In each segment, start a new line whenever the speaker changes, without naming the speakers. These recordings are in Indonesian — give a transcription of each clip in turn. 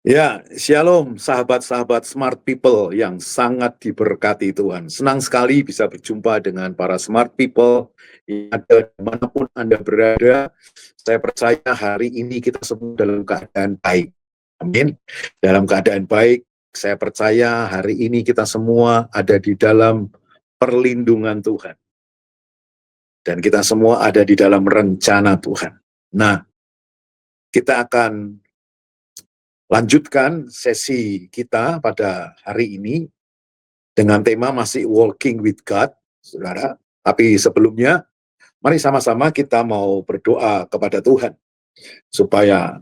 Ya, shalom sahabat-sahabat smart people yang sangat diberkati Tuhan. Senang sekali bisa berjumpa dengan para smart people yang ada dimanapun Anda berada. Saya percaya hari ini kita semua dalam keadaan baik. Amin. Dalam keadaan baik, saya percaya hari ini kita semua ada di dalam perlindungan Tuhan. Dan kita semua ada di dalam rencana Tuhan. Nah, kita akan lanjutkan sesi kita pada hari ini dengan tema masih walking with God, saudara. Tapi sebelumnya, mari sama-sama kita mau berdoa kepada Tuhan, supaya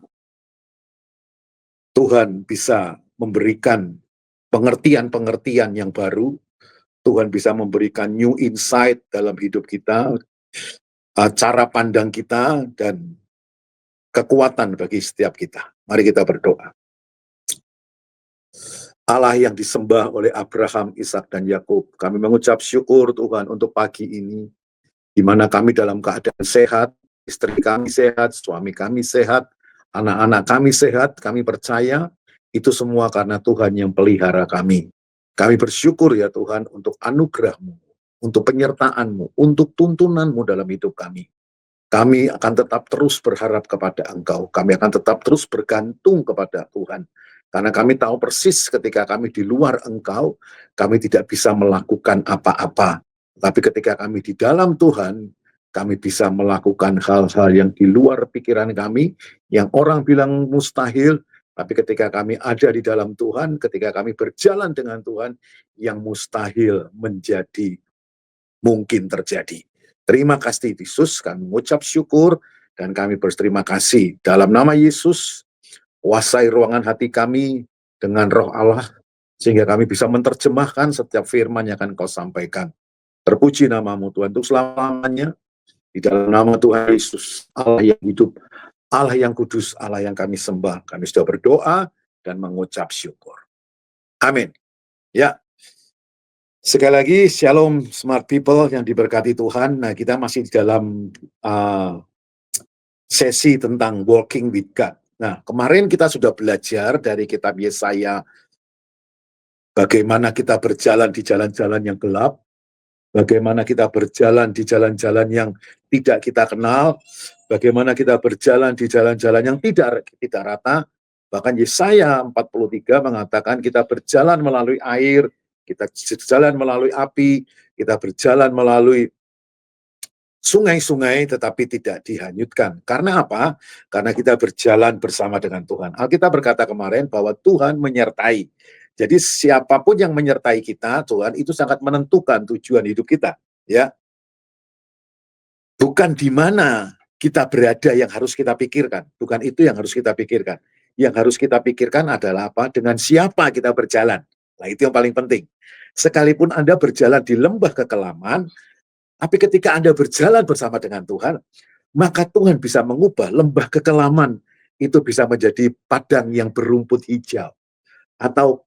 Tuhan bisa memberikan pengertian-pengertian yang baru, Tuhan bisa memberikan new insight dalam hidup kita, cara pandang kita, dan kekuatan bagi setiap kita. Mari kita berdoa. Allah yang disembah oleh Abraham, Ishak, dan Yakub, kami mengucap syukur Tuhan untuk pagi ini, di mana kami dalam keadaan sehat, istri kami sehat, suami kami sehat, anak-anak kami sehat. Kami percaya itu semua karena Tuhan yang pelihara kami. Kami bersyukur ya Tuhan untuk anugerah-Mu, untuk penyertaan-Mu, untuk tuntunan-Mu dalam hidup kami. Kami akan tetap terus berharap kepada Engkau. Kami akan tetap terus bergantung kepada Tuhan. Karena kami tahu persis ketika kami di luar Engkau, kami tidak bisa melakukan apa-apa. Tapi ketika kami di dalam Tuhan, kami bisa melakukan hal-hal yang di luar pikiran kami, yang orang bilang mustahil, tapi ketika kami ada di dalam Tuhan, ketika kami berjalan dengan Tuhan, yang mustahil menjadi mungkin terjadi. Terima kasih Yesus, kami mengucap syukur, dan kami berterima kasih. Dalam nama Yesus, kuasai ruangan hati kami dengan roh Allah, sehingga kami bisa menerjemahkan setiap firman yang akan Kau sampaikan. Terpuji namamu Tuhan untuk selamanya, di dalam nama Tuhan Yesus, Allah yang hidup, Allah yang kudus, Allah yang kami sembah. Kami sudah berdoa dan mengucap syukur. Amin. Ya, sekali lagi, shalom smart people yang diberkati Tuhan. Nah, kita masih di dalam sesi tentang walking with God. Nah, kemarin kita sudah belajar dari kitab Yesaya, bagaimana kita berjalan di jalan-jalan yang gelap, bagaimana kita berjalan di jalan-jalan yang tidak kita kenal, bagaimana kita berjalan di jalan-jalan yang tidak rata. Bahkan Yesaya 43 mengatakan kita berjalan melalui air, kita berjalan melalui api, kita berjalan melalui sungai-sungai tetapi tidak dihanyutkan. Karena apa? Karena kita berjalan bersama dengan Tuhan. Alkitab berkata kemarin bahwa Tuhan menyertai. Jadi siapapun yang menyertai kita, Tuhan itu sangat menentukan tujuan hidup kita. Ya, bukan di mana kita berada yang harus kita pikirkan. Bukan itu yang harus kita pikirkan. Yang harus kita pikirkan adalah apa? Dengan siapa kita berjalan. Nah, itu yang paling penting. Sekalipun Anda berjalan di lembah kekelaman, tapi ketika Anda berjalan bersama dengan Tuhan, maka Tuhan bisa mengubah lembah kekelaman itu bisa menjadi padang yang berumput hijau. Atau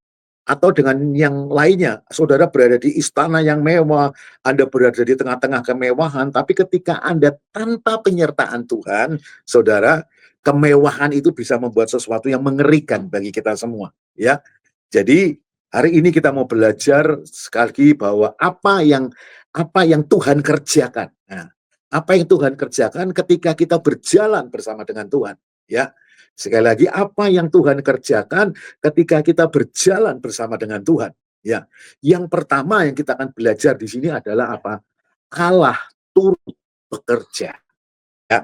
dengan yang lainnya, saudara berada di istana yang mewah, Anda berada di tengah-tengah kemewahan, tapi ketika Anda tanpa penyertaan Tuhan, saudara, kemewahan itu bisa membuat sesuatu yang mengerikan bagi kita semua. Ya, jadi hari ini kita mau belajar sekali lagi bahwa apa yang Tuhan kerjakan. Nah, apa yang Tuhan kerjakan ketika kita berjalan bersama dengan Tuhan. Ya, sekali lagi apa yang Tuhan kerjakan ketika kita berjalan bersama dengan Tuhan. Ya, yang pertama yang kita akan belajar di sini adalah apa? Allah turut bekerja. Ya,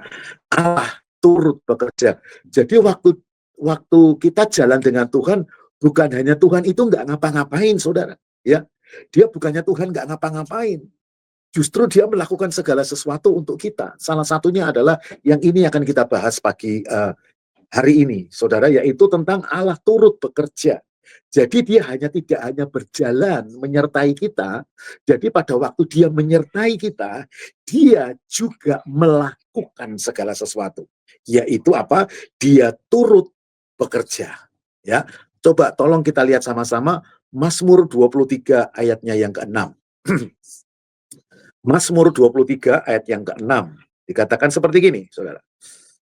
Allah turut bekerja. Jadi waktu kita jalan dengan Tuhan, bukan hanya Tuhan itu nggak ngapa-ngapain, saudara. Ya, dia bukannya Tuhan nggak ngapa-ngapain. Justru dia melakukan segala sesuatu untuk kita. Salah satunya adalah yang ini akan kita bahas pagi hari ini, saudara, yaitu tentang Allah turut bekerja. Jadi dia tidak hanya berjalan menyertai kita, jadi pada waktu dia menyertai kita, dia juga melakukan segala sesuatu. Yaitu apa? Dia turut bekerja. Ya, coba tolong kita lihat sama-sama Mazmur 23 ayatnya yang ke-6. Mazmur 23 ayat yang ke-6. Dikatakan seperti gini, saudara.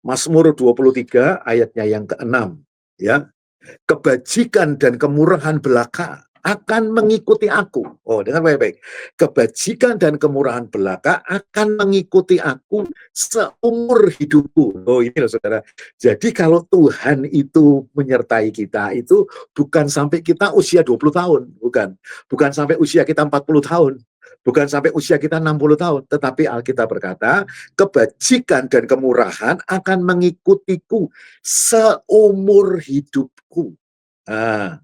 Mazmur 23 ayatnya yang ke-6. Ya. Kebajikan dan kemurahan belaka akan mengikuti aku. Oh, dengar baik-baik. Kebajikan dan kemurahan belaka akan mengikuti aku seumur hidupku. Oh, ini loh saudara. Jadi kalau Tuhan itu menyertai kita, itu bukan sampai kita usia 20 tahun. Bukan. Bukan sampai usia kita 40 tahun. Bukan sampai usia kita 60 tahun. Tetapi Alkitab berkata, kebajikan dan kemurahan akan mengikutiku seumur hidupku. Nah,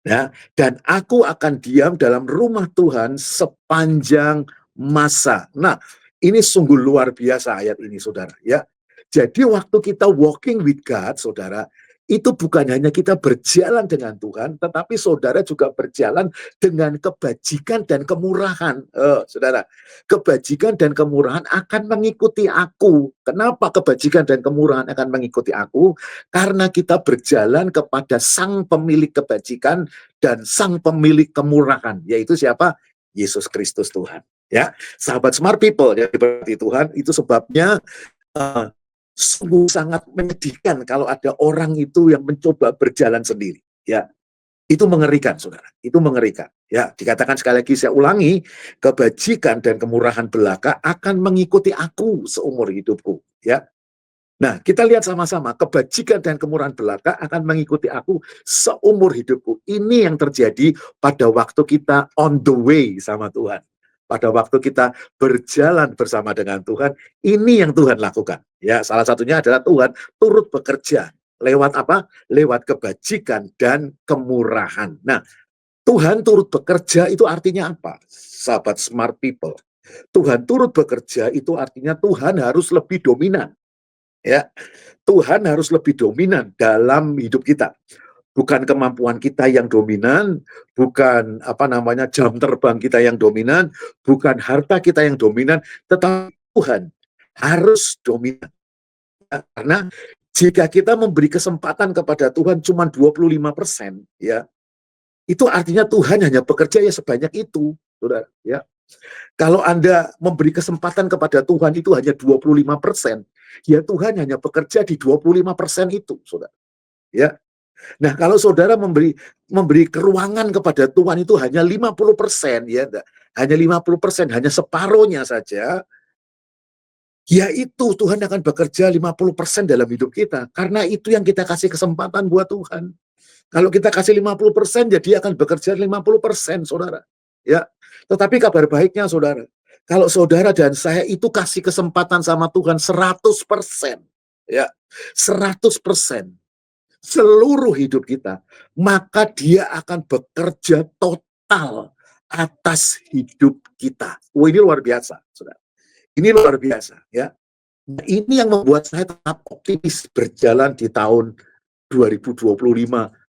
ya, dan aku akan diam dalam rumah Tuhan sepanjang masa. Nah, ini sungguh luar biasa ayat ini, saudara. Ya, jadi waktu kita walking with God, saudara, itu bukan hanya kita berjalan dengan Tuhan, tetapi saudara juga berjalan dengan kebajikan dan kemurahan. Saudara, kebajikan dan kemurahan akan mengikuti aku. Kenapa kebajikan dan kemurahan akan mengikuti aku? Karena kita berjalan kepada Sang Pemilik kebajikan dan Sang Pemilik kemurahan, yaitu siapa? Yesus Kristus Tuhan. Ya, sahabat Smart People yang diberkati Tuhan, itu sebabnya sungguh sangat menyedihkan kalau ada orang itu yang mencoba berjalan sendiri. Ya, itu mengerikan, saudara. Itu mengerikan. Ya, dikatakan sekali lagi, saya ulangi, kebajikan dan kemurahan belaka akan mengikuti aku seumur hidupku. Ya, nah, kita lihat sama-sama, kebajikan dan kemurahan belaka akan mengikuti aku seumur hidupku. Ini yang terjadi pada waktu kita on the way sama Tuhan. Pada waktu kita berjalan bersama dengan Tuhan, ini yang Tuhan lakukan. Ya, salah satunya adalah Tuhan turut bekerja. Lewat apa? Lewat kebajikan dan kemurahan. Nah, Tuhan turut bekerja itu artinya apa? Sahabat Smart People. Tuhan turut bekerja itu artinya Tuhan harus lebih dominan. Ya, Tuhan harus lebih dominan dalam hidup kita. Bukan kemampuan kita yang dominan, bukan jam terbang kita yang dominan, bukan harta kita yang dominan, tetapi Tuhan harus dominan. Karena jika kita memberi kesempatan kepada Tuhan cuma 25%, ya, itu artinya Tuhan hanya bekerja ya sebanyak itu, Saudara, ya. Kalau Anda memberi kesempatan kepada Tuhan itu hanya 25%, ya Tuhan hanya bekerja di 25% itu, Saudara. Ya. Nah, kalau saudara memberi keruangan kepada Tuhan itu hanya 50%, ya, hanya 50%, hanya separuhnya saja, ya itu Tuhan akan bekerja 50% dalam hidup kita. Karena itu yang kita kasih kesempatan buat Tuhan. Kalau kita kasih 50%, ya dia akan bekerja 50%, saudara. Ya. Tetapi kabar baiknya, saudara, kalau saudara dan saya itu kasih kesempatan sama Tuhan 100%, ya, 100%. Seluruh hidup kita, maka dia akan bekerja total atas hidup kita. Oh, ini luar biasa, saudara. Ini luar biasa, ya. Nah, ini yang membuat saya tetap optimis berjalan di tahun 2025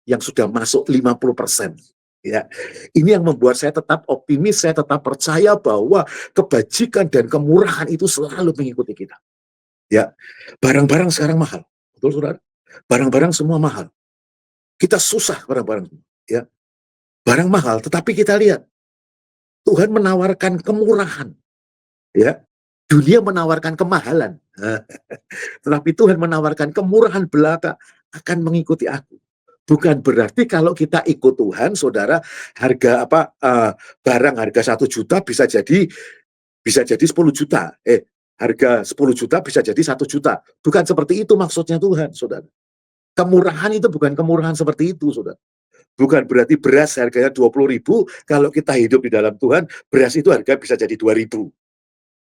yang sudah masuk 50%. Ya, ini yang membuat saya tetap optimis, saya tetap percaya bahwa kebajikan dan kemurahan itu selalu mengikuti kita. Ya, barang-barang sekarang mahal, betul saudara? Barang-barang semua mahal. Kita susah barang-barang, ya. Barang mahal, tetapi kita lihat Tuhan menawarkan kemurahan, ya. Dunia menawarkan kemahalan. Tetapi Tuhan menawarkan kemurahan belaka akan mengikuti aku. Bukan berarti kalau kita ikut Tuhan, saudara, harga barang harga 1 juta bisa jadi 10 juta. Harga 10 juta bisa jadi 1 juta. Bukan seperti itu maksudnya Tuhan, saudara. Kemurahan itu bukan kemurahan seperti itu, saudara. Bukan berarti beras harganya 20.000, kalau kita hidup di dalam Tuhan, beras itu harga bisa jadi 2.000.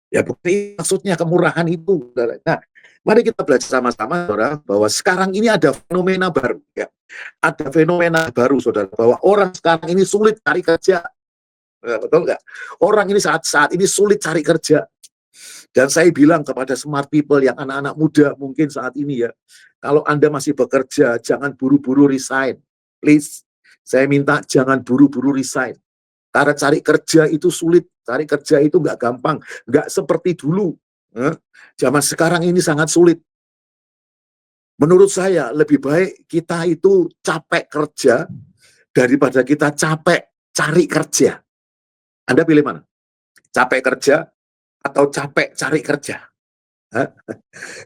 Ya, bukti maksudnya kemurahan itu, saudara. Nah, mari kita belajar sama-sama, saudara, bahwa sekarang ini ada fenomena baru. Ya. Ada fenomena baru, saudara, bahwa orang sekarang ini sulit cari kerja. Betul nggak? Orang ini saat ini sulit cari kerja. Dan saya bilang kepada smart people yang anak-anak muda mungkin saat ini, ya, kalau Anda masih bekerja, jangan buru-buru resign. Please, saya minta jangan buru-buru resign. Karena cari kerja itu sulit, cari kerja itu nggak gampang, nggak seperti dulu. Zaman sekarang ini sangat sulit. Menurut saya lebih baik kita itu capek kerja daripada kita capek cari kerja. Anda pilih mana? Capek kerja atau capek cari kerja?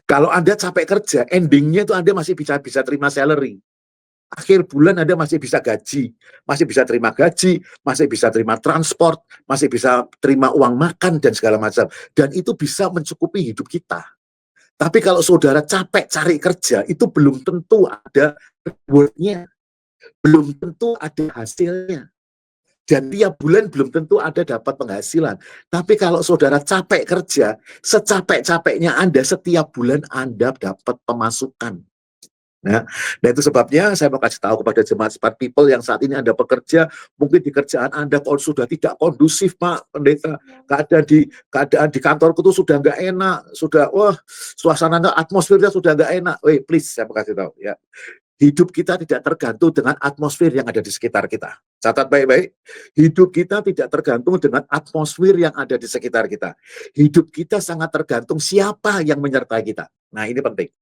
Kalau Anda capek kerja, endingnya itu Anda masih bisa terima salary. Akhir bulan Anda masih bisa gaji, masih bisa terima gaji, masih bisa terima transport, masih bisa terima uang makan dan segala macam. Dan itu bisa mencukupi hidup kita. Tapi kalau saudara capek cari kerja, itu belum tentu ada reward-nya, belum tentu ada hasilnya. Dan tiap bulan belum tentu ada dapat penghasilan. Tapi kalau saudara capek kerja, secapek-capeknya Anda, setiap bulan Anda dapat pemasukan. Nah, itu sebabnya saya mau kasih tahu kepada jemaat Smart People yang saat ini Anda bekerja, mungkin di kerjaan Anda kalau sudah tidak kondusif, Pak Pendeta. Keadaan di kantorku tuh sudah nggak enak, sudah suasana atmosfernya sudah nggak enak. Please, saya mau kasih tahu ya. Hidup kita tidak tergantung dengan atmosfer yang ada di sekitar kita. Catat baik-baik. Hidup kita tidak tergantung dengan atmosfer yang ada di sekitar kita. Hidup kita sangat tergantung siapa yang menyertai kita. Nah, ini penting.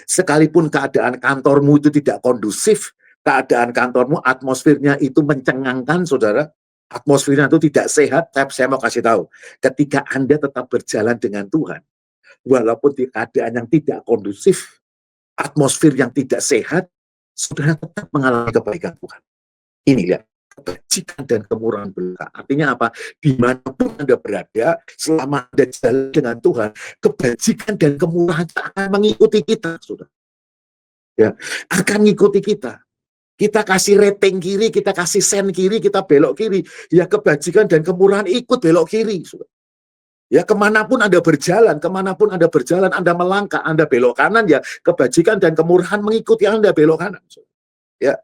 Sekalipun keadaan kantormu itu tidak kondusif, keadaan kantormu atmosfernya itu mencengangkan, saudara, atmosfernya itu tidak sehat, saya mau kasih tahu. Ketika Anda tetap berjalan dengan Tuhan, walaupun di keadaan yang tidak kondusif, atmosfer yang tidak sehat, saudara tetap mengalami kebaikan Tuhan. Ini lihat, kebajikan dan kemurahan belaka. Artinya apa? Dimanapun Anda berada, selama Anda jalan dengan Tuhan, kebajikan dan kemurahan akan mengikuti kita, saudara. Ya, akan mengikuti kita. Kita kasih rating kiri, kita kasih sen kiri, kita belok kiri. Ya, kebajikan dan kemurahan ikut belok kiri, saudara. Ya, kemanapun Anda berjalan, Anda melangkah, Anda belok kanan, ya kebajikan dan kemurahan mengikuti Anda belok kanan. Ya.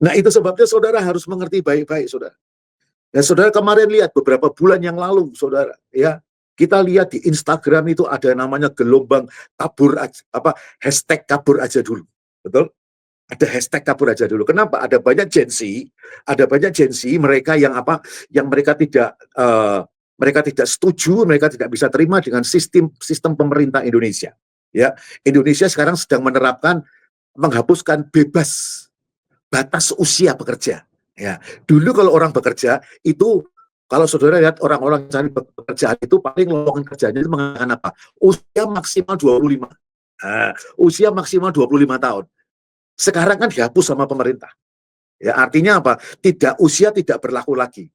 Nah, itu sebabnya saudara harus mengerti baik-baik, saudara. Dan saudara kemarin lihat beberapa bulan yang lalu, saudara, ya, kita lihat di Instagram itu ada namanya gelombang kabur, hashtag kabur aja dulu. Betul? Ada hashtag kabur aja dulu. Kenapa? Ada banyak Gen Z mereka yang mereka tidak setuju, mereka tidak bisa terima dengan sistem pemerintah Indonesia. Ya, Indonesia sekarang sedang menerapkan menghapuskan bebas batas usia bekerja. Ya, dulu kalau orang bekerja itu, kalau saudara lihat orang-orang cari pekerjaan itu paling lowongan kerjanya itu mengatakan apa? Usia maksimal 25. Usia maksimal 25 tahun. Sekarang kan dihapus sama pemerintah. Ya, artinya apa? Usia tidak berlaku lagi.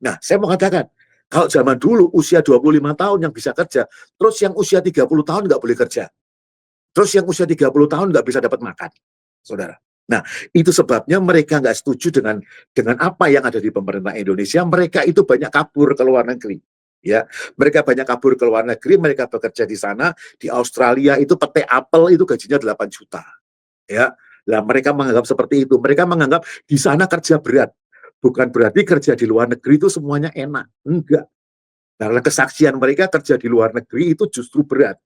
Nah, saya mau katakan, kalau zaman dulu usia 25 tahun yang bisa kerja, terus yang usia 30 tahun nggak boleh kerja. Terus yang usia 30 tahun nggak bisa dapat makan, saudara. Nah, itu sebabnya mereka nggak setuju dengan apa yang ada di pemerintah Indonesia. Mereka itu banyak kabur ke luar negeri. Ya, mereka banyak kabur ke luar negeri, mereka bekerja di sana. Di Australia itu petai apel itu gajinya 8 juta. Ya, lah mereka menganggap seperti itu. Mereka menganggap di sana kerja berat. Bukan berarti kerja di luar negeri itu semuanya enak. Enggak. Karena kesaksian mereka kerja di luar negeri itu justru berat.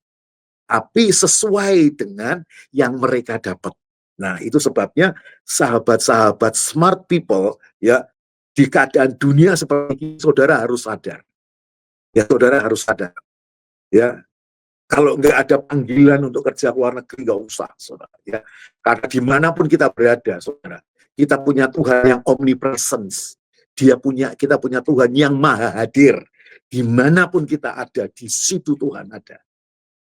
Tapi sesuai dengan yang mereka dapat. Nah, itu sebabnya sahabat-sahabat Smart People, ya, di keadaan dunia seperti ini, saudara harus sadar. Ya, saudara harus sadar. Ya, kalau nggak ada panggilan untuk kerja ke luar negeri, nggak usah, saudara. Ya, karena dimanapun kita berada, saudara, kita punya Tuhan yang omnipresence. Kita punya Tuhan yang maha hadir. Dimanapun kita ada, di situ Tuhan ada.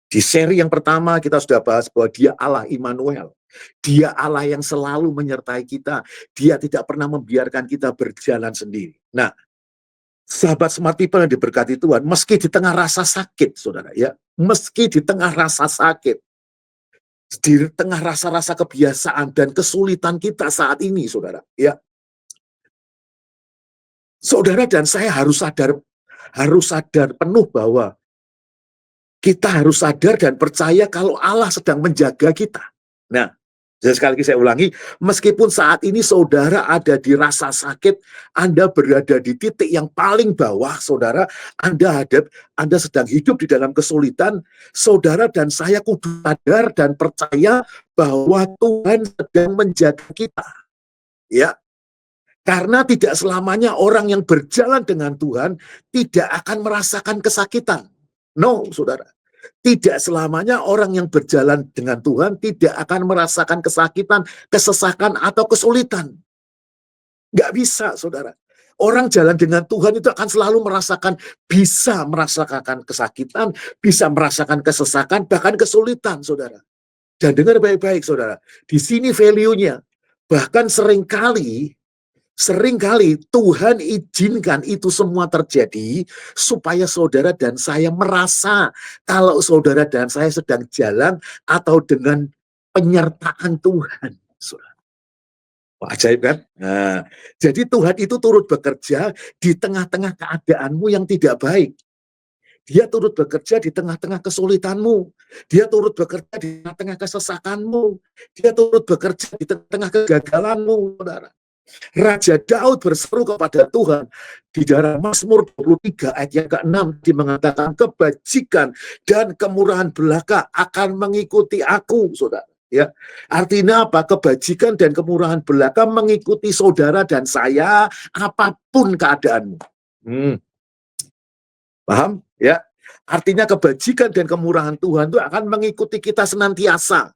Di seri yang pertama kita sudah bahas bahwa Dia Allah Immanuel. Dia Allah yang selalu menyertai kita. Dia tidak pernah membiarkan kita berjalan sendiri. Nah, sahabat Smart People yang diberkati Tuhan, meski di tengah rasa sakit, saudara, ya, meski di tengah rasa sakit, di tengah rasa-rasa kebiasaan dan kesulitan kita saat ini, saudara, ya, saudara dan saya harus sadar penuh bahwa kita harus sadar dan percaya kalau Allah sedang menjaga kita. Nah, sekali lagi saya ulangi, meskipun saat ini saudara ada di rasa sakit, Anda berada di titik yang paling bawah, saudara, Anda sedang hidup di dalam kesulitan, saudara dan saya kudu sadar dan percaya bahwa Tuhan sedang menjaga kita. Ya, karena tidak selamanya orang yang berjalan dengan Tuhan tidak akan merasakan kesakitan. No, saudara. Tidak selamanya orang yang berjalan dengan Tuhan tidak akan merasakan kesakitan, kesesakan, atau kesulitan. Nggak bisa, saudara. Orang jalan dengan Tuhan itu akan selalu bisa merasakan kesakitan, bisa merasakan kesesakan, bahkan kesulitan, saudara. Dan dengar baik-baik, saudara. Di sini value-nya. Bahkan seringkali Tuhan izinkan itu semua terjadi supaya saudara dan saya merasa kalau saudara dan saya sedang jalan atau dengan penyertaan Tuhan. Wah, ajaib kan? Nah, jadi Tuhan itu turut bekerja di tengah-tengah keadaanmu yang tidak baik. Dia turut bekerja di tengah-tengah kesulitanmu. Dia turut bekerja di tengah-tengah kesesakanmu. Dia turut bekerja di tengah-tengah kegagalanmu, saudara. Raja Daud berseru kepada Tuhan di dalam Mazmur 23 ayat yang ke-6 dia mengatakan kebajikan dan kemurahan belaka akan mengikuti aku, saudara. Ya, artinya apa? Kebajikan dan kemurahan belaka mengikuti saudara dan saya apapun keadaanmu. Paham? Ya. Artinya kebajikan dan kemurahan Tuhan itu akan mengikuti kita senantiasa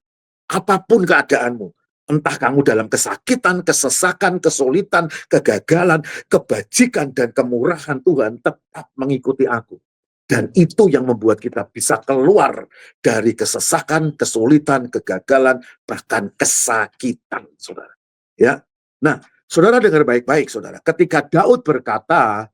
apapun keadaanmu. Entah kamu dalam kesakitan, kesesakan, kesulitan, kegagalan, kebajikan dan kemurahan Tuhan tetap mengikuti aku. Dan itu yang membuat kita bisa keluar dari kesesakan, kesulitan, kegagalan, bahkan kesakitan, saudara. Ya. Nah, saudara dengar baik-baik, saudara. Ketika Daud berkata,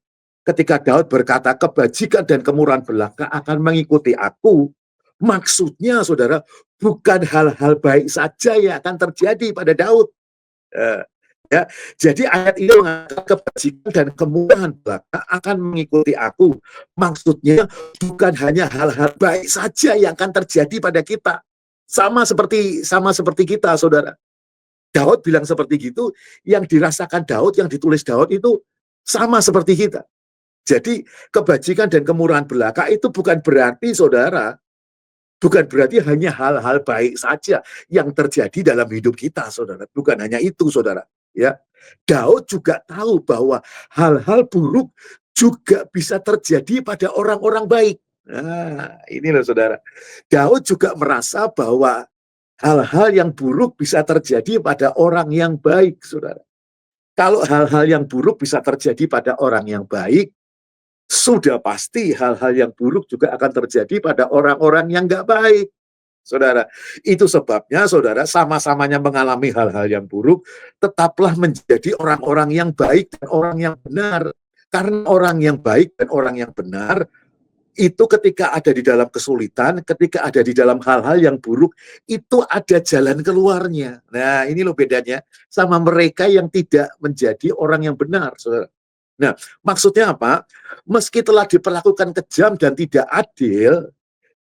kebajikan dan kemurahan belaka akan mengikuti aku, maksudnya, saudara, bukan hal-hal baik saja yang akan terjadi pada Daud. Ya, jadi ayat ini mengatakan kebajikan dan kemurahan belaka akan mengikuti aku. Maksudnya bukan hanya hal-hal baik saja yang akan terjadi pada kita. Sama seperti kita, saudara. Daud bilang seperti gitu, yang dirasakan Daud, yang ditulis Daud itu sama seperti kita. Jadi kebajikan dan kemurahan belaka itu bukan berarti, saudara, bukan berarti hanya hal-hal baik saja yang terjadi dalam hidup kita, saudara. Bukan hanya itu, saudara. Ya, Daud juga tahu bahwa hal-hal buruk juga bisa terjadi pada orang-orang baik. Nah, ini loh, saudara. Daud juga merasa bahwa hal-hal yang buruk bisa terjadi pada orang yang baik, saudara. Kalau hal-hal yang buruk bisa terjadi pada orang yang baik, sudah pasti hal-hal yang buruk juga akan terjadi pada orang-orang yang nggak baik, saudara. Itu sebabnya, saudara, sama-samanya mengalami hal-hal yang buruk, tetaplah menjadi orang-orang yang baik dan orang yang benar. Karena orang yang baik dan orang yang benar, itu ketika ada di dalam kesulitan, ketika ada di dalam hal-hal yang buruk, itu ada jalan keluarnya. Nah, ini loh bedanya sama mereka yang tidak menjadi orang yang benar, saudara. Nah, maksudnya apa? Meski telah diperlakukan kejam dan tidak adil,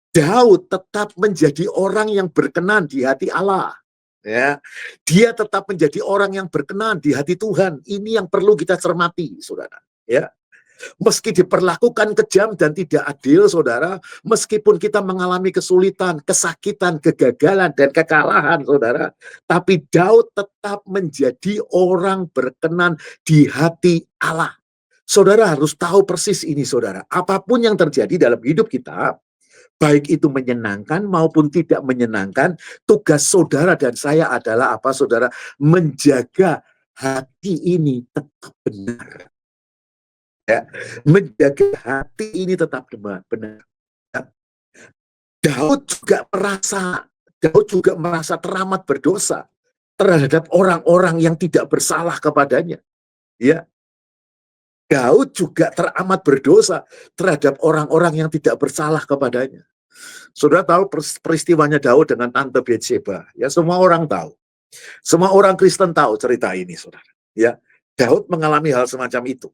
Daud tetap menjadi orang yang berkenan di hati Allah. Ya, dia tetap menjadi orang yang berkenan di hati Tuhan. Ini yang perlu kita cermati, saudara. Ya, meski diperlakukan kejam dan tidak adil, saudara, meskipun kita mengalami kesulitan, kesakitan, kegagalan, dan kekalahan, saudara, tapi Daud tetap menjadi orang berkenan di hati Allah. Saudara harus tahu persis ini, saudara. Apapun yang terjadi dalam hidup kita, baik itu menyenangkan maupun tidak menyenangkan, tugas saudara dan saya adalah apa, saudara? Menjaga hati ini tetap benar. Ya, menjaga hati ini tetap benar. Ya. Daud juga merasa teramat berdosa terhadap orang-orang yang tidak bersalah kepadanya. Ya, Daud juga teramat berdosa terhadap orang-orang yang tidak bersalah kepadanya. Saudara tahu peristiwanya Daud dengan Tante Bathsheba. Ya, semua orang tahu. Semua orang Kristen tahu cerita ini, saudara. Ya, Daud mengalami hal semacam itu.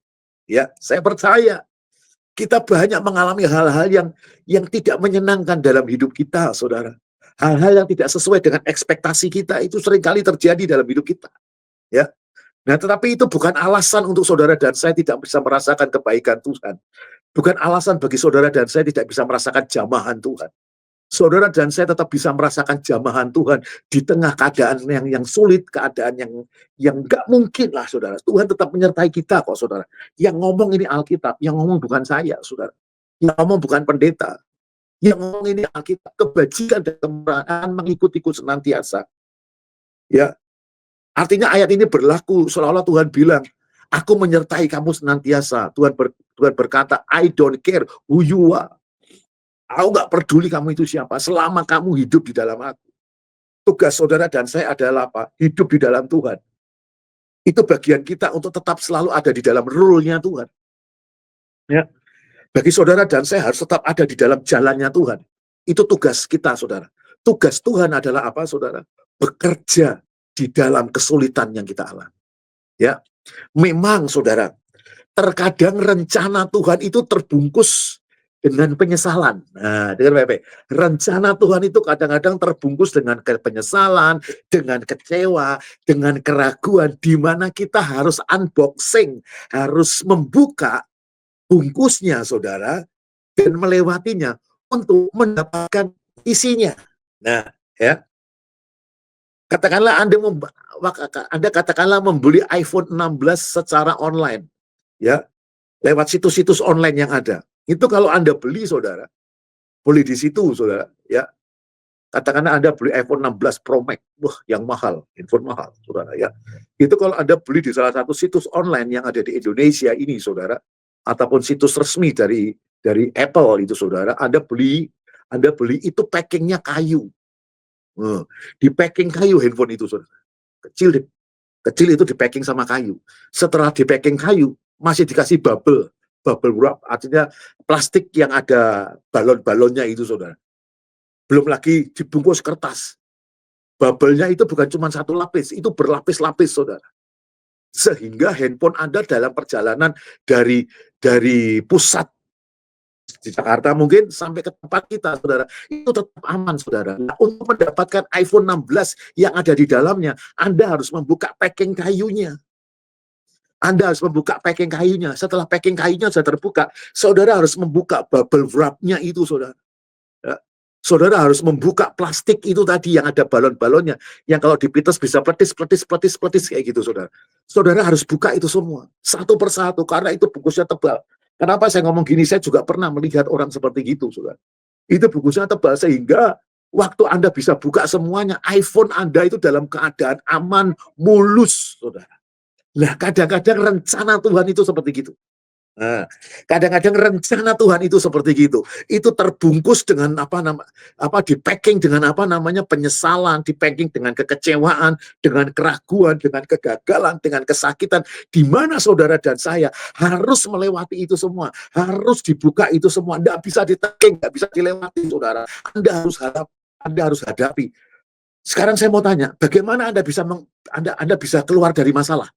Ya, saya percaya kita banyak mengalami hal-hal yang tidak menyenangkan dalam hidup kita, saudara. Hal-hal yang tidak sesuai dengan ekspektasi kita itu seringkali terjadi dalam hidup kita. Ya, nah, tetapi itu bukan alasan untuk saudara dan saya tidak bisa merasakan kebaikan Tuhan. Bukan alasan bagi saudara dan saya tidak bisa merasakan jamahan Tuhan. Saudara dan saya tetap bisa merasakan jamahan Tuhan di tengah keadaan yang sulit, keadaan yang nggak mungkin lah, saudara. Tuhan tetap menyertai kita kok, saudara. Yang ngomong ini Alkitab, yang ngomong bukan saya, saudara. Yang ngomong bukan pendeta. Yang ngomong ini Alkitab, kebajikan dan kemurahan mengikutiku senantiasa. Ya, artinya ayat ini berlaku seolah-olah Tuhan bilang, aku menyertai kamu senantiasa. Tuhan berkata, I don't care who you are. Aku nggak peduli kamu itu siapa, selama kamu hidup di dalam aku. Tugas saudara dan saya adalah apa? Hidup di dalam Tuhan. Itu bagian kita untuk tetap selalu ada di dalam rule-nya Tuhan. Ya. Bagi saudara dan saya harus tetap ada di dalam jalannya Tuhan. Itu tugas kita, saudara. Tugas Tuhan adalah apa, saudara? Bekerja di dalam kesulitan yang kita alami. Ya, memang, saudara, terkadang rencana Tuhan itu terbungkus dengan penyesalan. Nah, dengar baik-baik. Rencana Tuhan itu kadang-kadang terbungkus dengan penyesalan, dengan kecewa, dengan keraguan, di mana kita harus unboxing, harus membuka bungkusnya, saudara, dan melewatinya untuk mendapatkan isinya. Nah, ya, katakanlah Anda katakanlah membeli iPhone 16 secara online, ya, lewat situs-situs online yang ada. Itu kalau Anda beli, saudara, beli di situ, saudara, ya. Katakanlah Anda beli iPhone 16 Pro Max, wah, yang mahal, handphone mahal, saudara, ya. Itu kalau Anda beli di salah satu situs online yang ada di Indonesia ini, saudara, ataupun situs resmi dari Apple itu, saudara, Anda beli itu packingnya kayu. Di packing kayu handphone itu, saudara. Kecil itu di packing sama kayu. Setelah di packing kayu, masih dikasih bubble wrap, artinya plastik yang ada balon-balonnya itu, saudara. Belum lagi dibungkus kertas. Bubble-nya itu bukan cuma satu lapis, itu berlapis-lapis, saudara. Sehingga handphone Anda dalam perjalanan dari pusat di Jakarta mungkin sampai ke tempat kita, saudara, itu tetap aman, saudara. Nah, untuk mendapatkan iPhone 16 yang ada di dalamnya, Anda harus membuka packing kayunya. Anda harus membuka packing kayunya. Setelah packing kayunya sudah terbuka, saudara harus membuka bubble wrap-nya itu, saudara. Ya. Saudara harus membuka plastik itu tadi yang ada balon-balonnya, yang kalau dipites bisa pletis kayak gitu, saudara. Saudara harus buka itu semua, satu persatu, karena itu bungkusnya tebal. Kenapa saya ngomong gini? Saya juga pernah melihat orang seperti gitu, saudara. Itu bungkusnya tebal sehingga waktu Anda bisa buka semuanya, iPhone Anda itu dalam keadaan aman, mulus, saudara. Nah, kadang-kadang rencana Tuhan itu seperti gitu. Nah, kadang-kadang rencana Tuhan itu seperti gitu. Itu terbungkus dengan di packing dengan penyesalan, di packing dengan kekecewaan, dengan keraguan, dengan kegagalan, dengan kesakitan, di mana saudara dan saya harus melewati itu semua, harus dibuka itu semua. Tidak bisa di-packing, tidak bisa dilewati, saudara. Anda harus hadapi. Sekarang saya mau tanya, bagaimana Anda bisa keluar dari masalah?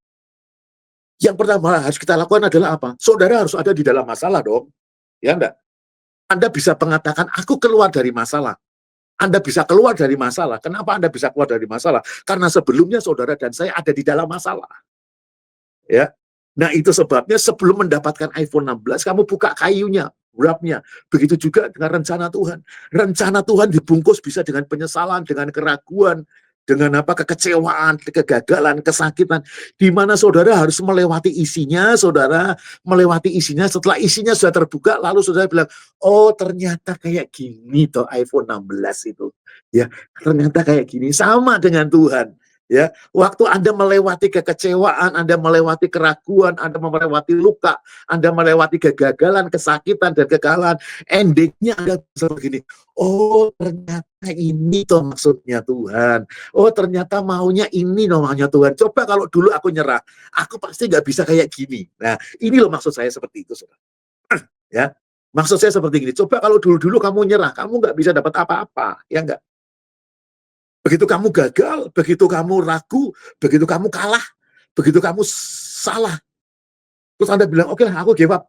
Yang pertama harus kita lakukan adalah apa? Saudara harus ada di dalam masalah dong. Ya enggak? Anda bisa mengatakan, aku keluar dari masalah. Anda bisa keluar dari masalah. Kenapa Anda bisa keluar dari masalah? Karena sebelumnya saudara dan saya ada di dalam masalah. Ya. Nah, itu sebabnya sebelum mendapatkan iPhone 16, kamu buka kayunya, wrap-nya. Begitu juga dengan rencana Tuhan. Rencana Tuhan dibungkus bisa dengan penyesalan, dengan keraguan, dengan kekecewaan, kegagalan, kesakitan, di mana saudara harus melewati isinya, saudara melewati isinya. Setelah isinya sudah terbuka, lalu saudara bilang, oh ternyata kayak gini toh iPhone 16 itu, ya ternyata kayak gini. Sama dengan Tuhan, ya. Waktu Anda melewati kekecewaan, Anda melewati keraguan, Anda melewati luka, Anda melewati kegagalan, kesakitan dan kekalahan, endingnya Anda bisa begini, oh ternyata ini toh maksudnya Tuhan. Oh ternyata maunya ini namanya Tuhan. Coba kalau dulu aku nyerah, aku pasti nggak bisa kayak gini. Nah ini loh maksud saya seperti itu, saudara. Ya, maksud saya seperti ini. Coba kalau dulu-dulu kamu nyerah, kamu nggak bisa dapat apa-apa, ya nggak? Begitu kamu gagal, begitu kamu ragu, begitu kamu kalah, begitu kamu salah, terus Anda bilang, oke lah, aku give up,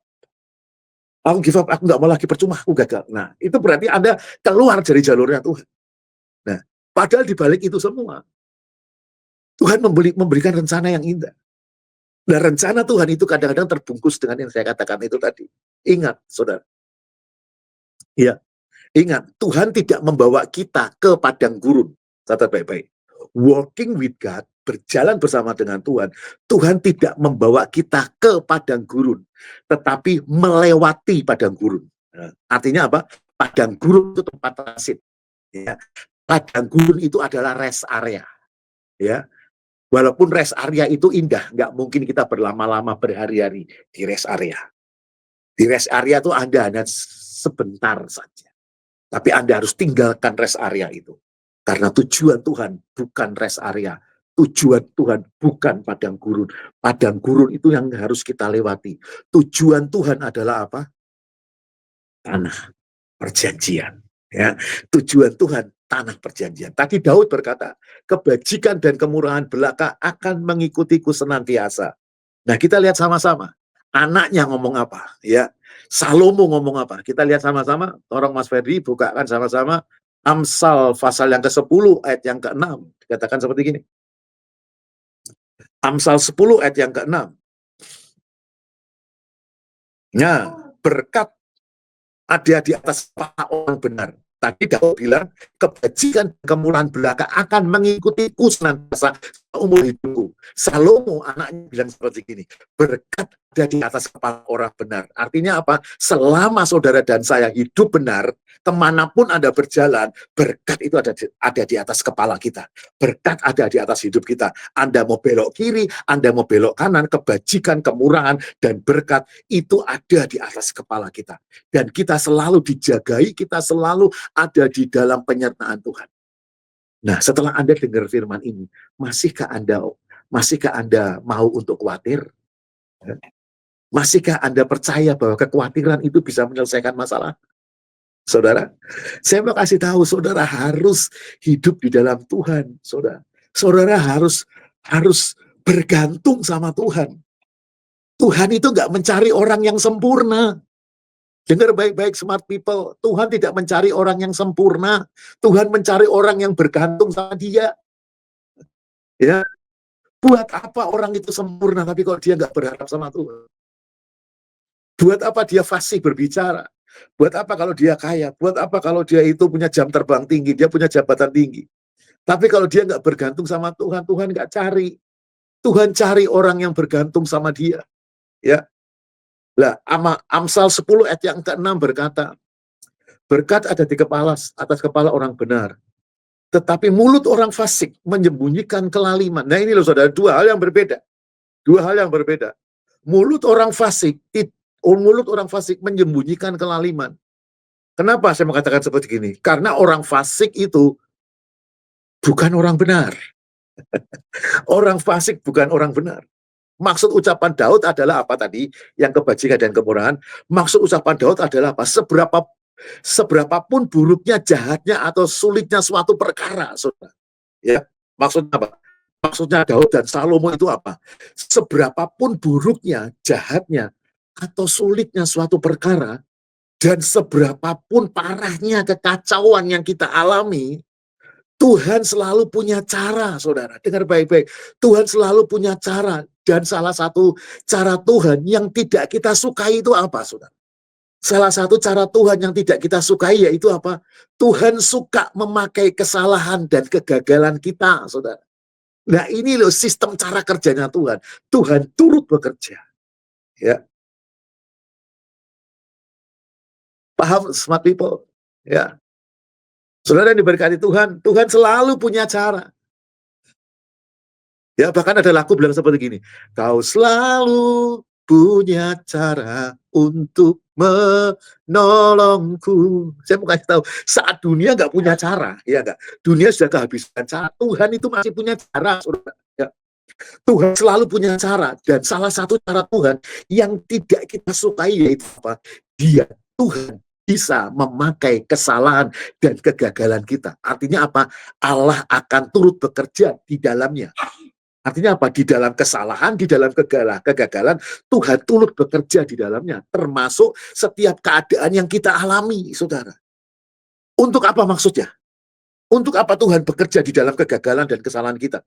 aku nggak mau lagi, percuma, aku gagal. Nah, itu berarti Anda keluar dari jalurnya Tuhan. Nah, padahal dibalik itu semua, Tuhan memberikan rencana yang indah. Nah, rencana Tuhan itu kadang-kadang terbungkus dengan yang saya katakan itu tadi. Ingat, saudara. Ya, ingat, Tuhan tidak membawa kita ke padang gurun. Catat baik-baik. Walking with God, berjalan bersama dengan Tuhan, Tuhan tidak membawa kita ke padang gurun, tetapi melewati padang gurun. Nah, artinya apa? Padang gurun itu tempat transit. Ya. Padang gurun itu adalah rest area. Ya. Walaupun rest area itu indah, nggak mungkin kita berlama-lama berhari-hari di rest area. Di rest area itu Anda hanya sebentar saja. Tapi Anda harus tinggalkan rest area itu. Karena tujuan Tuhan bukan rest area, Tujuan Tuhan bukan padang gurun. Padang gurun itu yang harus kita lewati. Tujuan Tuhan adalah apa? Tanah perjanjian. Ya, tujuan Tuhan tanah perjanjian. Tadi Daud berkata, kebajikan dan kemurahan belaka akan mengikutiku senantiasa. Nah, kita lihat sama-sama. Anaknya ngomong apa? Ya, Salomo ngomong apa? Kita lihat sama-sama. Tolong Mas Ferdi bukakan sama-sama Amsal pasal yang ke-10 ayat yang ke-6. Dikatakan seperti gini. Amsal 10 ayat yang ke-6. Nah, berkat ada di atas kepala orang benar. Tadi Daud bilang, kebajikan dan kemurahan belaka akan mengikutiku senantiasa umur hidupku. Salomo anaknya bilang seperti ini, berkat ada di atas kepala orang benar. Artinya apa? Selama saudara dan saya hidup benar, kemanapun Anda berjalan, berkat itu ada di atas kepala kita. Berkat ada di atas hidup kita. Anda mau belok kiri, Anda mau belok kanan, kebajikan, kemurahan, dan berkat itu ada di atas kepala kita. Dan kita selalu dijagai, kita selalu ada di dalam penyertaan Tuhan. Nah, setelah Anda dengar firman ini, masihkah Anda mau untuk khawatir? Masihkah Anda percaya bahwa kekhawatiran itu bisa menyelesaikan masalah? Saudara, saya mau kasih tahu, saudara harus hidup di dalam Tuhan, saudara. Saudara harus bergantung sama Tuhan. Tuhan itu nggak mencari orang yang sempurna. Dengar baik-baik smart people, Tuhan tidak mencari orang yang sempurna. Tuhan mencari orang yang bergantung sama Dia. Ya, buat apa orang itu sempurna tapi kalau dia nggak berharap sama Tuhan? Buat apa dia fasih berbicara? Buat apa kalau dia kaya? Buat apa kalau dia itu punya jam terbang tinggi, dia punya jabatan tinggi? Tapi kalau dia nggak bergantung sama Tuhan, Tuhan nggak cari. Tuhan cari orang yang bergantung sama Dia. Ya, lah Amsal 10 ayat yang ke-6 berkata, berkat ada di atas kepala orang benar. Tetapi mulut orang fasik menyembunyikan kelaliman. Nah ini loh saudara, dua hal yang berbeda. Dua hal yang berbeda. Mulut orang fasik menyembunyikan kelaliman. Kenapa saya mengatakan seperti ini? Karena orang fasik itu bukan orang benar. Orang fasik bukan orang benar. Maksud ucapan Daud adalah apa tadi? Yang kebajikan dan kemurahan. Maksud ucapan Daud adalah apa? Seberapapun buruknya, jahatnya, atau sulitnya suatu perkara, saudara. Ya, maksudnya apa? Maksudnya Daud dan Salomo itu apa? Seberapapun buruknya, jahatnya, atau sulitnya suatu perkara, dan seberapapun parahnya kekacauan yang kita alami, Tuhan selalu punya cara, saudara. Dengar baik-baik. Tuhan selalu punya cara. Dan salah satu cara Tuhan yang tidak kita sukai itu apa, saudara? Salah satu cara Tuhan yang tidak kita sukai yaitu apa? Tuhan suka memakai kesalahan dan kegagalan kita, saudara. Nah ini loh sistem cara kerjanya Tuhan. Tuhan turut bekerja. Ya, paham smart people? Ya, saudara yang diberkati Tuhan, Tuhan selalu punya cara. Ya, bahkan ada lagu bilang seperti gini, kau selalu punya cara untuk menolongku. Saya mau kasih tahu, saat dunia nggak punya cara, ya nggak? Dunia sudah kehabisan cara, Tuhan itu masih punya cara, saudara. Ya. Tuhan selalu punya cara, dan salah satu cara Tuhan yang tidak kita sukai yaitu apa? Tuhan bisa memakai kesalahan dan kegagalan kita. Artinya apa? Allah akan turut bekerja di dalamnya. Artinya apa? Di dalam kesalahan, di dalam kegagalan, Tuhan turut bekerja di dalamnya. Termasuk setiap keadaan yang kita alami, saudara. Untuk apa maksudnya? Untuk apa Tuhan bekerja di dalam kegagalan dan kesalahan kita?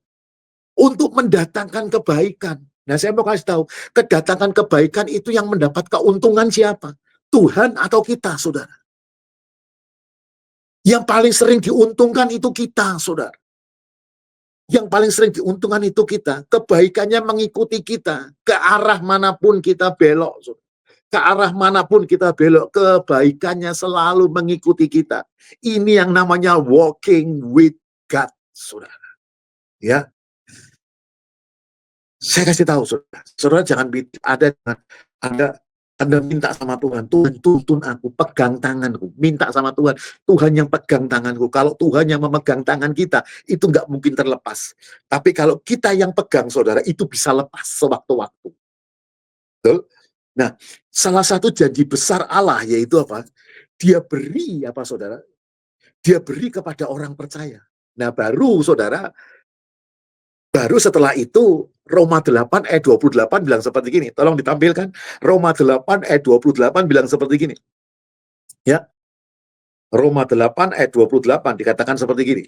Untuk mendatangkan kebaikan. Nah, saya mau kasih tahu, kedatangan kebaikan itu yang mendapat keuntungan siapa? Tuhan atau kita, saudara? Yang paling sering diuntungkan itu kita, saudara. Yang paling sering diuntungkan itu kita. Kebaikannya mengikuti kita. Ke arah manapun kita belok. Ke arah manapun kita belok, kebaikannya selalu mengikuti kita. Ini yang namanya walking with God, saudara. Ya, saya kasih tahu, saudara. Saudara jangan ada Anda minta sama Tuhan, Tuhan tuntun aku, pegang tanganku, minta sama Tuhan, Tuhan yang pegang tanganku. Kalau Tuhan yang memegang tangan kita, itu nggak mungkin terlepas. Tapi kalau kita yang pegang, saudara, itu bisa lepas sewaktu-waktu. Betul? Nah, salah satu janji besar Allah yaitu apa? Dia beri apa, saudara? Dia beri kepada orang percaya. Nah, baru setelah itu Roma 8 ayat 28 bilang seperti gini. Tolong ditampilkan. Roma 8 ayat 28 bilang seperti gini. Ya, Roma 8 ayat 28 dikatakan seperti gini.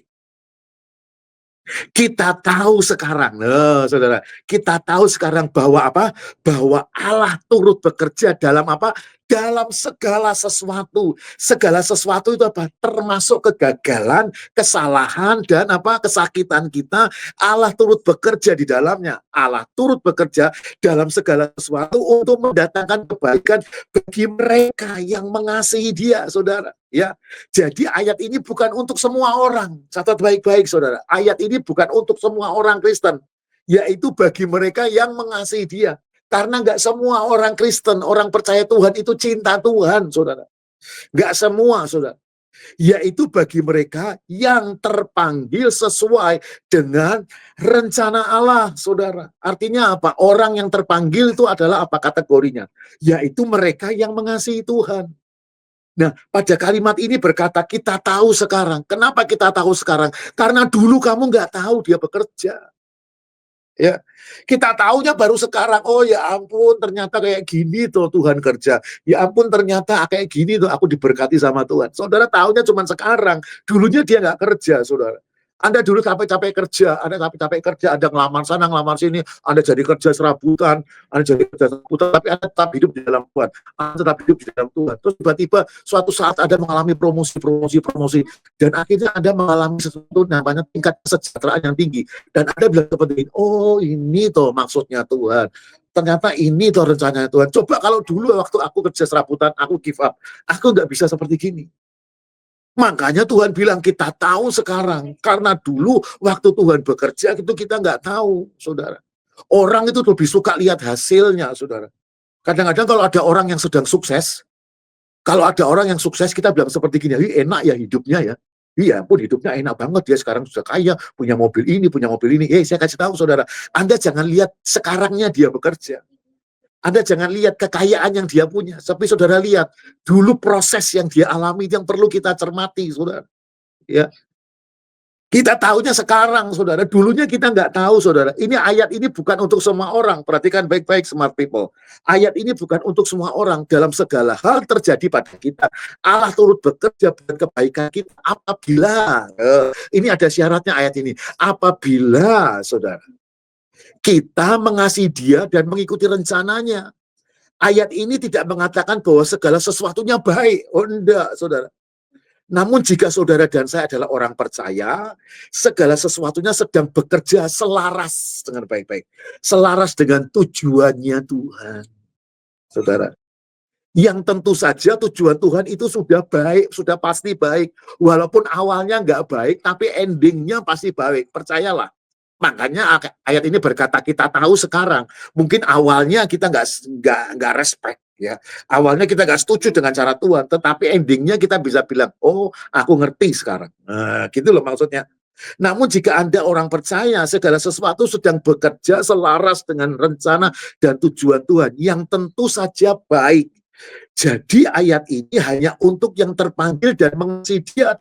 Kita tahu sekarang, saudara, kita tahu sekarang bahwa apa? Bahwa Allah turut bekerja dalam apa? Dalam segala sesuatu. Segala sesuatu itu apa? Termasuk kegagalan, kesalahan, dan apa? Kesakitan kita. Allah turut bekerja di dalamnya. Allah turut bekerja dalam segala sesuatu untuk mendatangkan kebaikan bagi mereka yang mengasihi Dia, saudara. Ya, jadi ayat ini bukan untuk semua orang. Catat baik-baik, saudara. Ayat ini bukan untuk semua orang Kristen, yaitu bagi mereka yang mengasihi Dia. Karena nggak semua orang Kristen, orang percaya Tuhan itu cinta Tuhan, saudara. Nggak semua, saudara. Yaitu bagi mereka yang terpanggil sesuai dengan rencana Allah, saudara. Artinya apa? Orang yang terpanggil itu adalah apa kategorinya? Yaitu mereka yang mengasihi Tuhan. Nah, pada kalimat ini berkata, kita tahu sekarang. Kenapa kita tahu sekarang? Karena dulu kamu nggak tahu dia bekerja. Ya, kita tahunya baru sekarang. Oh ya ampun, ternyata kayak gini tuh Tuhan kerja. Ya ampun, ternyata kayak gini tuh aku diberkati sama Tuhan. Saudara tahunya cuma sekarang. Dulunya dia nggak kerja, saudara. Anda dulu capek-capek kerja, Anda capek-capek kerja, Anda ngelamar sana, ngelamar sini, Anda jadi kerja serabutan, Anda jadi kerja serabutan, tapi Anda tetap hidup di dalam Tuhan. Anda tetap hidup di dalam Tuhan. Terus tiba-tiba suatu saat Anda mengalami promosi, dan akhirnya Anda mengalami sesuatu namanya tingkat kesejahteraan yang tinggi. Dan Anda bilang seperti ini, oh ini tuh maksudnya Tuhan. Ternyata ini tuh rencananya Tuhan. Coba kalau dulu waktu aku kerja serabutan, aku give up. Aku nggak bisa seperti gini. Makanya Tuhan bilang kita tahu sekarang. Karena dulu waktu Tuhan bekerja itu kita nggak tahu, saudara. Orang itu lebih suka lihat hasilnya, saudara. Kadang-kadang kalau ada orang yang sedang sukses, kita bilang seperti gini, enak ya hidupnya ya. Iya pun hidupnya enak banget, dia sekarang sudah kaya, punya mobil ini, punya mobil ini. Saya kasih tahu saudara, Anda jangan lihat sekarangnya dia bekerja. Anda jangan lihat kekayaan yang dia punya, tapi saudara lihat dulu proses yang dia alami yang perlu kita cermati, saudara. Ya, kita tahunya sekarang, saudara. Dulunya kita nggak tahu, saudara. Ini ayat ini bukan untuk semua orang. Perhatikan baik-baik, smart people. Ayat ini bukan untuk semua orang. Dalam segala hal terjadi pada kita. Allah turut bekerja buat kebaikan kita. Apabila, ini ada syaratnya ayat ini. Apabila, saudara, kita mengasihi Dia dan mengikuti rencananya. Ayat ini tidak mengatakan bahwa segala sesuatunya baik. Oh, enggak, saudara. Namun jika saudara dan saya adalah orang percaya, segala sesuatunya sedang bekerja selaras dengan baik-baik. Selaras dengan tujuannya Tuhan. Saudara. Yang tentu saja tujuan Tuhan itu sudah baik, sudah pasti baik. Walaupun awalnya nggak baik, tapi endingnya pasti baik. Percayalah. Makanya ayat ini berkata kita tahu sekarang. Mungkin awalnya kita nggak respect ya. Awalnya kita nggak setuju dengan cara Tuhan, tetapi endingnya kita bisa bilang, oh aku ngerti sekarang. Nah, gitu loh maksudnya. Namun jika Anda orang percaya segala sesuatu sedang bekerja selaras dengan rencana dan tujuan Tuhan yang tentu saja baik. Jadi ayat ini hanya untuk yang terpanggil dan mengasihi Dia,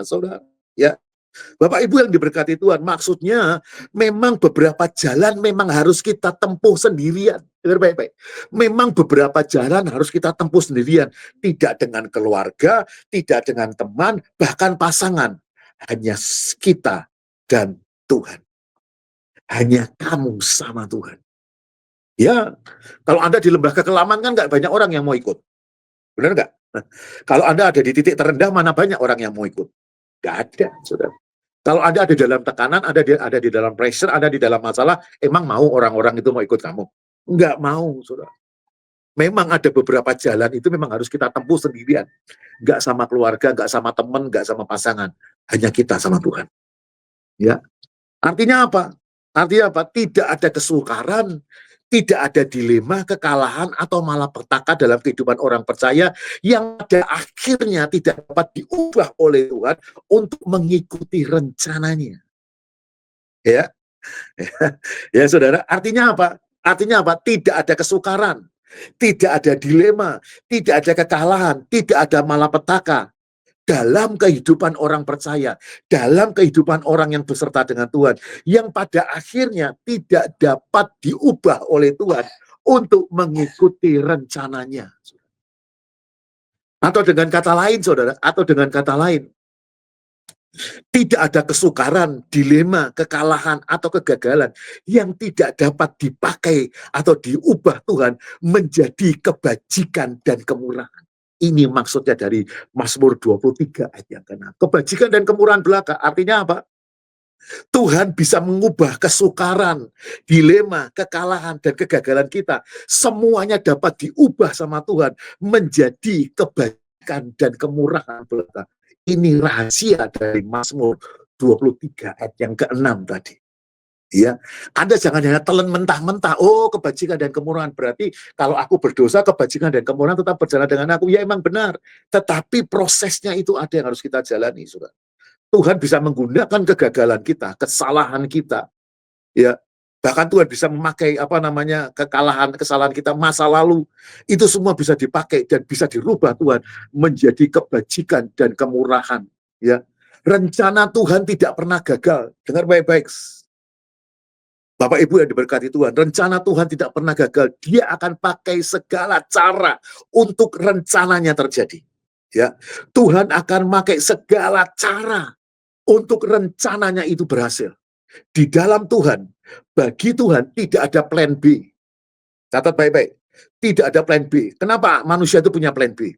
saudara. Ya. Bapak Ibu yang diberkati Tuhan, maksudnya memang beberapa jalan memang harus kita tempuh sendirian. Dengar baik-baik. Memang beberapa jalan harus kita tempuh sendirian. Tidak dengan keluarga, tidak dengan teman, bahkan pasangan. Hanya kita dan Tuhan. Hanya kamu sama Tuhan. Ya, kalau Anda di lembah kekelaman kan nggak banyak orang yang mau ikut. Benar nggak? Nah, kalau Anda ada di titik terendah, mana banyak orang yang mau ikut? Nggak ada, saudara. Kalau Anda ada di dalam tekanan, ada di dalam pressure, ada di dalam masalah, emang mau orang-orang itu mau ikut kamu? Enggak mau, saudara. Memang ada beberapa jalan itu memang harus kita tempuh sendirian. Enggak sama keluarga, enggak sama teman, enggak sama pasangan. Hanya kita sama Tuhan. Ya. Artinya apa? Artinya apa? Tidak ada kesukaran, Tidak ada dilema, kekalahan, atau malapetaka dalam kehidupan orang percaya yang pada akhirnya tidak dapat diubah oleh Tuhan untuk mengikuti rencananya. Ya, ya saudara, artinya apa? Artinya apa? Tidak ada kesukaran, tidak ada dilema, tidak ada kekalahan, tidak ada malapetaka dalam kehidupan orang percaya, dalam kehidupan orang yang beserta dengan Tuhan, yang pada akhirnya tidak dapat diubah oleh Tuhan untuk mengikuti rencananya. Atau dengan kata lain, saudara, atau dengan kata lain, tidak ada kesukaran, dilema, kekalahan, atau kegagalan yang tidak dapat dipakai atau diubah Tuhan menjadi kebajikan dan kemurahan. Ini maksudnya dari Mazmur 23 ayat yang ke-6. Kebajikan dan kemurahan belaka, artinya apa? Tuhan bisa mengubah kesukaran, dilema, kekalahan, dan kegagalan kita. Semuanya dapat diubah sama Tuhan menjadi kebaikan dan kemurahan belaka. Ini rahasia dari Mazmur 23 ayat yang ke-6 tadi. Ya, Anda jangan hanya telan mentah-mentah, oh kebajikan dan kemurahan, berarti kalau aku berdosa, kebajikan dan kemurahan tetap berjalan dengan aku. Ya emang benar, tetapi prosesnya itu ada yang harus kita jalani, saudara. Tuhan bisa menggunakan kegagalan kita, kesalahan kita, ya. Bahkan Tuhan bisa memakai kekalahan, kesalahan kita masa lalu. Itu semua bisa dipakai dan bisa dirubah Tuhan menjadi kebajikan dan kemurahan, ya. Rencana Tuhan tidak pernah gagal. Dengar baik-baik. Bapak Ibu yang diberkati Tuhan, rencana Tuhan tidak pernah gagal. Dia akan pakai segala cara untuk rencananya terjadi. Ya, Tuhan akan pakai segala cara untuk rencananya itu berhasil. Di dalam Tuhan, bagi Tuhan tidak ada plan B. Catat baik-baik. Tidak ada plan B. Kenapa manusia itu punya plan B?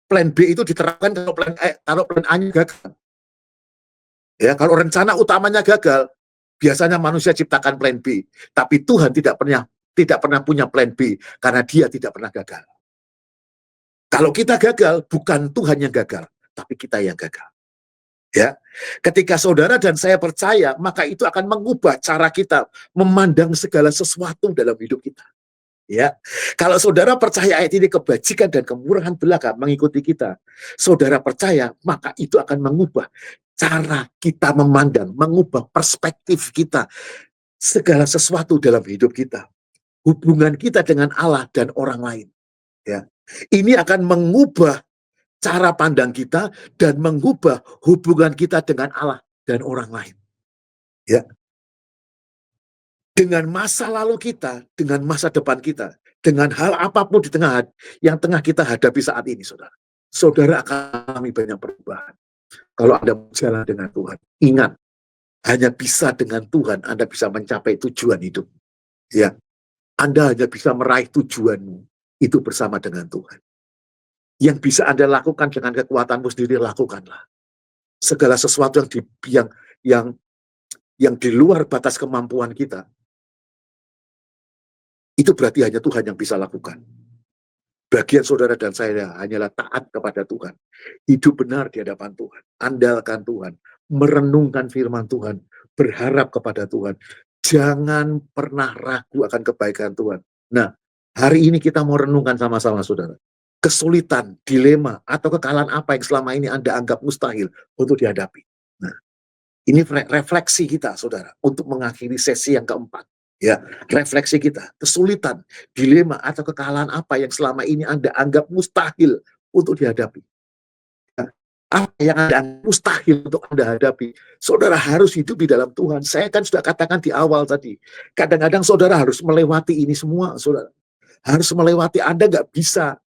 Plan B itu diterapkan kalau plan A-nya gagal. Ya, kalau rencana utamanya gagal, biasanya manusia ciptakan plan B. Tapi Tuhan tidak pernah punya plan B karena Dia tidak pernah gagal. Kalau kita gagal, bukan Tuhan yang gagal, tapi kita yang gagal. Ya, ketika saudara dan saya percaya, maka itu akan mengubah cara kita memandang segala sesuatu dalam hidup kita. Ya, kalau saudara percaya ayat ini kebajikan dan kemurahan belaka mengikuti kita, saudara percaya, maka itu akan mengubah cara kita memandang, mengubah perspektif kita, segala sesuatu dalam hidup kita, hubungan kita dengan Allah dan orang lain. Ya, ini akan mengubah cara pandang kita dan mengubah hubungan kita dengan Allah dan orang lain. Ya, dengan masa lalu kita, dengan masa depan kita, dengan hal apapun yang tengah kita hadapi saat ini, saudara. Saudara akan mengalami banyak perubahan. Kalau Anda berjalan dengan Tuhan, ingat, hanya bisa dengan Tuhan Anda bisa mencapai tujuan hidup. Ya, Anda hanya bisa meraih tujuanmu itu bersama dengan Tuhan. Yang bisa Anda lakukan dengan kekuatanmu sendiri, lakukanlah. Segala sesuatu yang di luar batas kemampuan kita, itu berarti hanya Tuhan yang bisa lakukan. Bagian saudara dan saya hanyalah taat kepada Tuhan. Hidup benar di hadapan Tuhan. Andalkan Tuhan. Merenungkan firman Tuhan. Berharap kepada Tuhan. Jangan pernah ragu akan kebaikan Tuhan. Nah, hari ini kita mau renungkan sama-sama, saudara. Kesulitan, dilema, atau kekalahan apa yang selama ini Anda anggap mustahil untuk dihadapi. Nah, ini refleksi kita, saudara, untuk mengakhiri sesi yang keempat. Ya, refleksi kita, kesulitan, dilema, atau kekalahan apa yang selama ini Anda anggap mustahil untuk dihadapi. Ya, apa yang Anda anggap mustahil untuk Anda hadapi, saudara harus hidup di dalam Tuhan. Saya kan sudah katakan di awal tadi, kadang-kadang saudara harus melewati ini semua, saudara. Harus melewati, Anda nggak bisa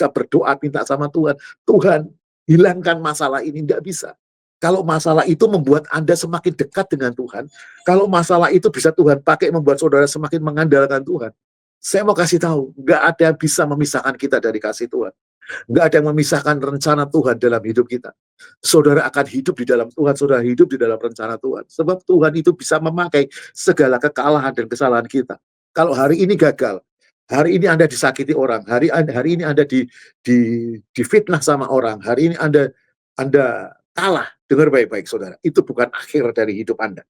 berdoa minta sama Tuhan, Tuhan hilangkan masalah ini, nggak bisa. Kalau masalah itu membuat Anda semakin dekat dengan Tuhan, kalau masalah itu bisa Tuhan pakai membuat saudara semakin mengandalkan Tuhan, saya mau kasih tahu, nggak ada yang bisa memisahkan kita dari kasih Tuhan. Nggak ada yang memisahkan rencana Tuhan dalam hidup kita. Saudara akan hidup di dalam Tuhan, saudara hidup di dalam rencana Tuhan. Sebab Tuhan itu bisa memakai segala kekalahan dan kesalahan kita. Kalau hari ini gagal, hari ini Anda disakiti orang, hari ini Anda difitnah sama orang, hari ini Anda kalah. Dengar baik-baik, saudara. Itu bukan akhir dari hidup Anda.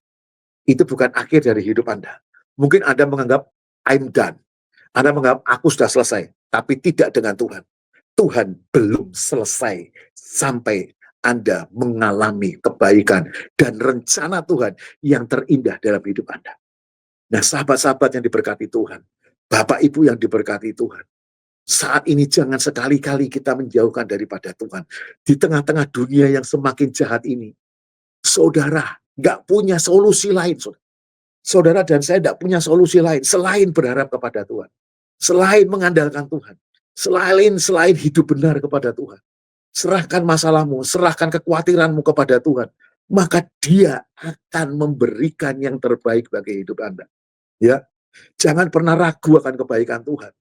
Itu bukan akhir dari hidup Anda. Mungkin Anda menganggap I'm done. Anda menganggap aku sudah selesai, tapi tidak dengan Tuhan. Tuhan belum selesai sampai Anda mengalami kebaikan dan rencana Tuhan yang terindah dalam hidup Anda. Nah, sahabat-sahabat yang diberkati Tuhan, Bapak Ibu yang diberkati Tuhan, saat ini jangan sekali-kali kita menjauhkan daripada Tuhan. Di tengah-tengah dunia yang semakin jahat ini, saudara nggak punya solusi lain. Saudara dan saya tidak punya solusi lain selain berharap kepada Tuhan. Selain mengandalkan Tuhan. Selain hidup benar kepada Tuhan. Serahkan masalahmu, serahkan kekhawatiranmu kepada Tuhan. Maka Dia akan memberikan yang terbaik bagi hidup Anda. Ya, jangan pernah ragu akan kebaikan Tuhan.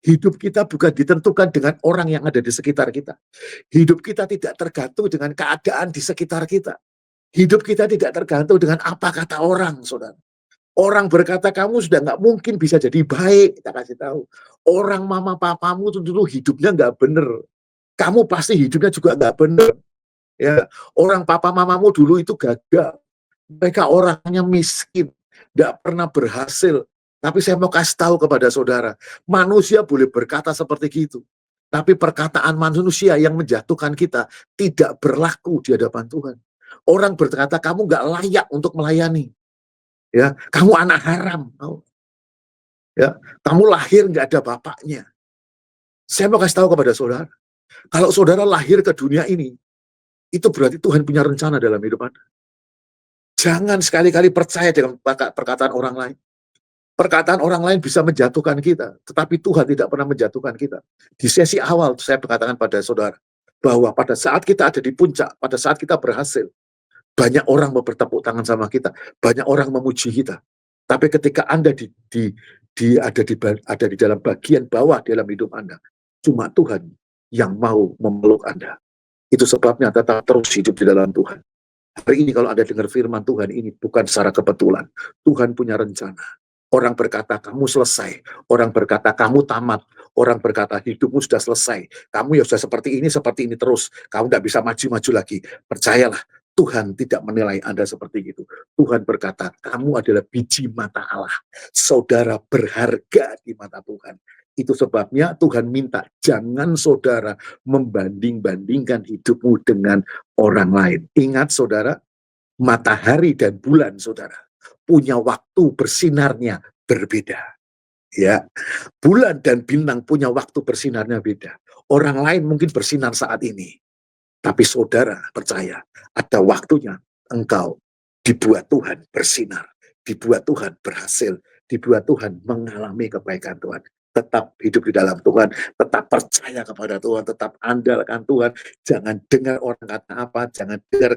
Hidup kita bukan ditentukan dengan orang yang ada di sekitar kita. Hidup kita tidak tergantung dengan keadaan di sekitar kita. Hidup kita tidak tergantung dengan apa kata orang, saudara. Orang berkata kamu sudah nggak mungkin bisa jadi baik, kita kasih tahu. Orang mama papamu itu dulu hidupnya nggak bener. Kamu pasti hidupnya juga nggak bener. Ya, orang papa mamamu dulu itu gagal. Mereka orangnya miskin, nggak pernah berhasil. Tapi saya mau kasih tahu kepada saudara, manusia boleh berkata seperti gitu. Tapi perkataan manusia yang menjatuhkan kita tidak berlaku di hadapan Tuhan. Orang berkata kamu nggak layak untuk melayani. Ya, kamu anak haram. Ya, kamu lahir nggak ada bapaknya. Saya mau kasih tahu kepada saudara, kalau saudara lahir ke dunia ini, itu berarti Tuhan punya rencana dalam hidup Anda. Jangan sekali-kali percaya dengan perkataan orang lain. Perkataan orang lain bisa menjatuhkan kita, tetapi Tuhan tidak pernah menjatuhkan kita. Di sesi awal saya berkatakan pada saudara, bahwa pada saat kita ada di puncak, pada saat kita berhasil, banyak orang mau bertepuk tangan sama kita, banyak orang memuji kita. Tapi ketika Anda ada di dalam bagian bawah dalam hidup Anda, cuma Tuhan yang mau memeluk Anda. Itu sebabnya tetap terus hidup di dalam Tuhan. Hari ini kalau Anda dengar firman Tuhan ini bukan secara kebetulan. Tuhan punya rencana. Orang berkata kamu selesai, orang berkata kamu tamat, orang berkata hidupmu sudah selesai, kamu ya sudah seperti ini terus, kamu tidak bisa maju-maju lagi. Percayalah, Tuhan tidak menilai Anda seperti itu. Tuhan berkata, kamu adalah biji mata Allah. Saudara berharga di mata Tuhan. Itu sebabnya Tuhan minta, jangan saudara membanding-bandingkan hidupmu dengan orang lain. Ingat saudara, matahari dan bulan saudara punya waktu bersinarnya berbeda. Ya, bulan dan bintang punya waktu bersinarnya beda. Orang lain mungkin bersinar saat ini, tapi saudara percaya ada waktunya engkau dibuat Tuhan bersinar, dibuat Tuhan berhasil, dibuat Tuhan mengalami kebaikan Tuhan. Tetap hidup di dalam Tuhan, tetap percaya kepada Tuhan, tetap andalkan Tuhan. Jangan dengar orang kata apa, jangan dengar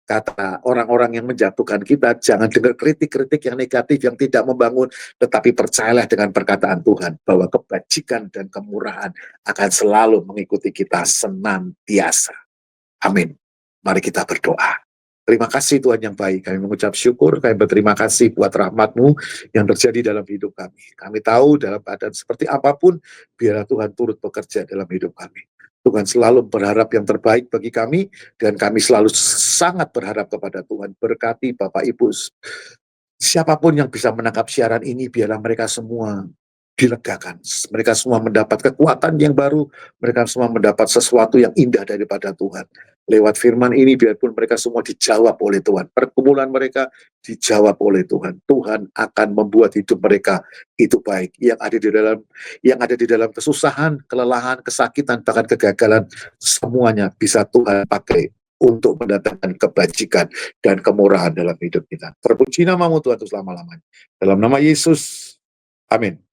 kata orang-orang yang menjatuhkan kita, jangan dengar kritik-kritik yang negatif, yang tidak membangun, tetapi percayalah dengan perkataan Tuhan, bahwa kebajikan dan kemurahan akan selalu mengikuti kita senantiasa. Amin. Mari kita berdoa. Terima kasih Tuhan yang baik. Kami mengucap syukur, kami berterima kasih buat rahmat-Mu yang terjadi dalam hidup kami. Kami tahu dalam keadaan seperti apapun, biarlah Tuhan turut bekerja dalam hidup kami. Tuhan selalu berharap yang terbaik bagi kami, dan kami selalu sangat berharap kepada Tuhan. Berkati Bapak Ibu, siapapun yang bisa menangkap siaran ini, biarlah mereka semua dilegakan. Mereka semua mendapat kekuatan yang baru, mereka semua mendapat sesuatu yang indah daripada Tuhan. Lewat firman ini, biarpun mereka semua dijawab oleh Tuhan, pergumulan mereka dijawab oleh Tuhan. Tuhan akan membuat hidup mereka itu baik. Yang ada di dalam kesusahan, kelelahan, kesakitan, bahkan kegagalan, semuanya bisa Tuhan pakai untuk mendatangkan kebajikan dan kemurahan dalam hidup kita. Terpuji namamu Tuhan selama-lamanya. Dalam nama Yesus, amin.